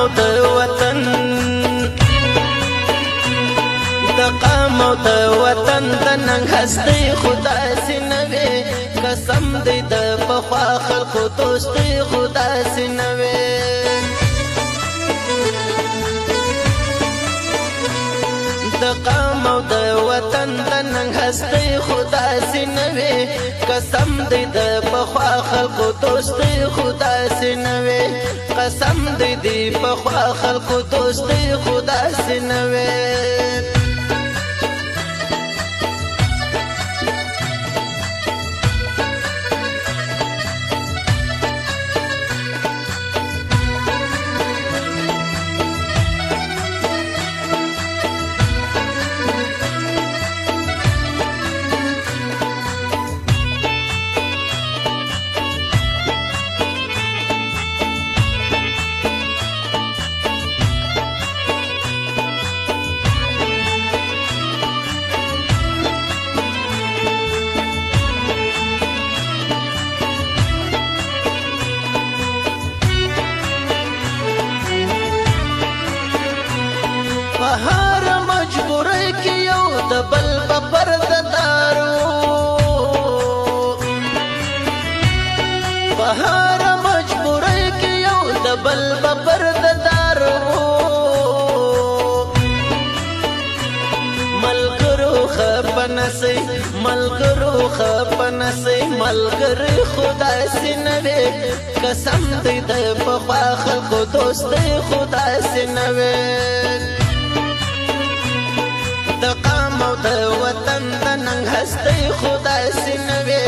او د وطن د قام او د وطن د ننګ هستي خدا سينوي قسم دې د پخوا خلکو دوستي خدا سينوي د قام او د وطن د ننګ هستي خدا سينوي قسم دې د پخوا خلکو دوستي خدا سينوي قسم دې د پخوا خلکو دوستي خدا سينوي بهار مجبورۍ کې یو د بل په پرده دارو بهار مجبورۍ کې یو د بل په پرده دارو ملګرو خپنسي ملګرو خپنسي ملګری خدا سينوي قسم دې د پخوا خلکو دوستي خدا سينوي د قام او د وطن د ننګ هستي خدا سينوي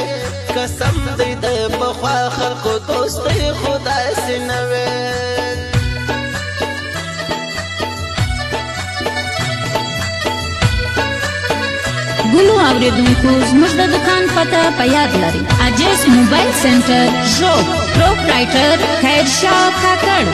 قسم دې د پخوا خلکو دوستي خدا سينوي ګلو اوریدونکو زموږ د دکان پته په یاد لرئ اجس موبایل سنټر ژوب پروپرایټر خیرشاه کاکړ